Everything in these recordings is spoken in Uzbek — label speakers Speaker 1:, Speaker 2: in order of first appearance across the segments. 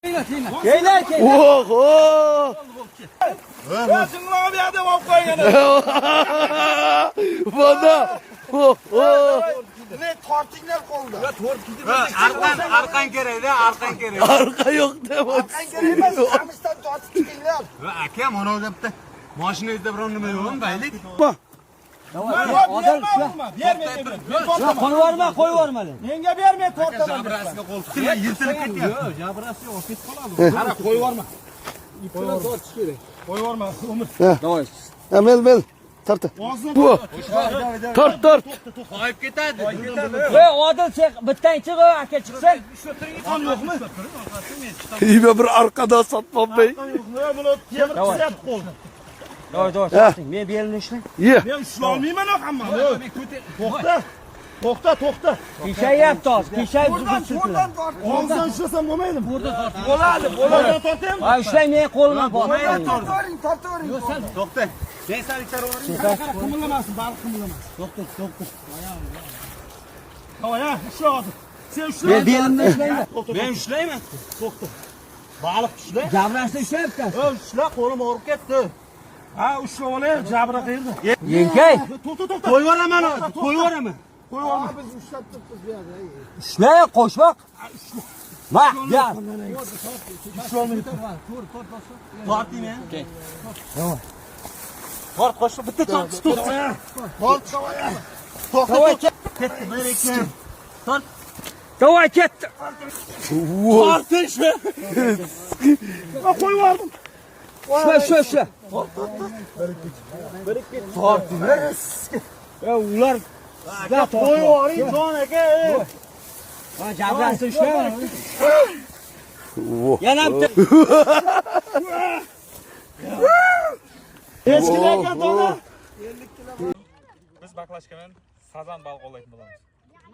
Speaker 1: Oho!
Speaker 2: Başınla bir adam ol koyana.
Speaker 1: Bana.
Speaker 2: Ne tortingler kolda.
Speaker 3: Arkan kerak de, arkan kerak.
Speaker 1: Arka yok deme.
Speaker 2: Arkan kerak emas, Qamishdan tortib kelinglar.
Speaker 3: Akam ona debdi. Mashinangizda biron nima yo'qmi, baylik?
Speaker 4: Qo'yib yuborma.
Speaker 2: Menga bermay tortaman.
Speaker 3: Jabrasiga qo'l tiqilmay yirtilib ketyapti.
Speaker 4: Jabrasi yo'q, ketib qoladi.
Speaker 2: Qara qo'yib yuborma. Ipdan tortish kerak. Qo'yib yuborma, Umr.
Speaker 1: Davay. Mel. Tart. Tart.
Speaker 3: Qo'yib ketadi.
Speaker 4: Voy, Odil chiq, bittang chiq, aka chiqsin.
Speaker 2: Qon yo'qmi?
Speaker 1: İyi bir arkada satmam bey.
Speaker 2: Qon yo'qmi? Buni temir qisat qo'l.
Speaker 4: Davay, men belni ishlang.
Speaker 1: Ye.
Speaker 2: Men ushlolmayman hammani. To'xta.
Speaker 4: Kishayapti hozir, kishayib turibdi.
Speaker 2: Og'zdan ushlasam bo'lmaydimi? Bo'ladi. Tortaymi?
Speaker 4: Ha, ishlang, men qo'limdan bor.
Speaker 2: Tortavering.
Speaker 3: To'xta. Bensaliklar o'ring.
Speaker 2: Qimillamasin, baliq qimillamasin. To'xta. Davay, ushla hozir. Sen ushla.
Speaker 4: Men belimni ishlayman.
Speaker 3: Men ushlayman.
Speaker 2: To'xta. Baliq ushla.
Speaker 4: Jabrasini ushlayapti.
Speaker 2: Ushla, qo'lim og'rib ketdi. Ha, ushlab olay, jabra qayerda?
Speaker 4: Yenkay,
Speaker 2: To'xta.
Speaker 3: Qo'yib yuboraman hozir, qo'yib yuboraman.
Speaker 2: Biz ushlab turibmiz bu yerda.
Speaker 4: ishlay, qo'shmoq. Ma, ya.
Speaker 3: Tortdingmi? Bor, qo'shib bitta tortish to'xta.
Speaker 2: To'xta.
Speaker 3: Ketdi, bir ikki. Tort.
Speaker 4: Davay ketdi.
Speaker 3: Tortish.
Speaker 2: Qo'yib yubordim.
Speaker 4: Shua. Ular
Speaker 2: Qo'yib yuboring, jon aka.
Speaker 4: jabrasini ushlayman. Yana bitta.
Speaker 2: Eskilarga to'g'ri.
Speaker 5: Biz baklashkadan sazan baliq olayotgan bo'lamiz.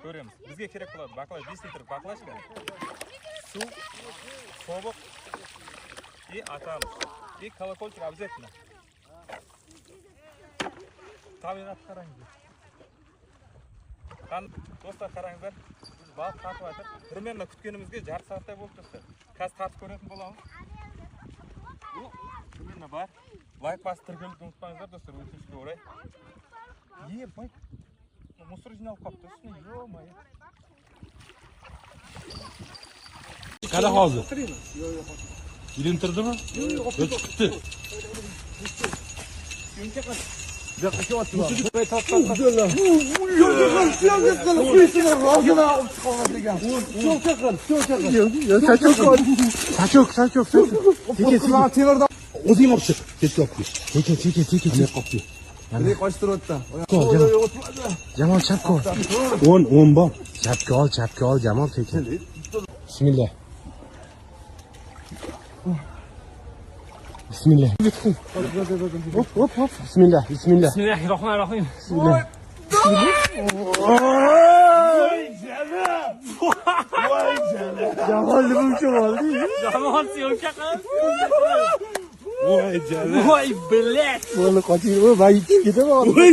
Speaker 5: Ko'ramiz. Bizga kerak bo'ladi baklash 5 litr baklashka. Suv, sovuq и atamiz. И колокольчик обязательно. Tabiat qarang. Do'stlar qaranglar. Biz baliq tartib primерно kutganimizga jarim soatda bo'lib turibdi. Hozir tartib ko'rayotgan bo'lamiz. Bu primерно bor. Like bostirishni unutmanglar do'stlar, o'tishga o'ray. Ебать. Musor jinob qopti, üstüne yo-moyo. Qara hozir. Ilintirdimi? Yo'q, chiqdi.
Speaker 1: O'zing olib chiq. Ketdi. Jamol chapga ol. 10 bor. Chapga ol Jamol tekin. Bismillah. Hop. Bismillah.
Speaker 4: Bismillahirrohmanirrohim.
Speaker 1: Jamol nima uchun oldi?
Speaker 4: Jamol syomka qil.
Speaker 1: Voy Jamol.
Speaker 4: Voy, bilet.
Speaker 1: Qo'li qochib, voy ketib oldi.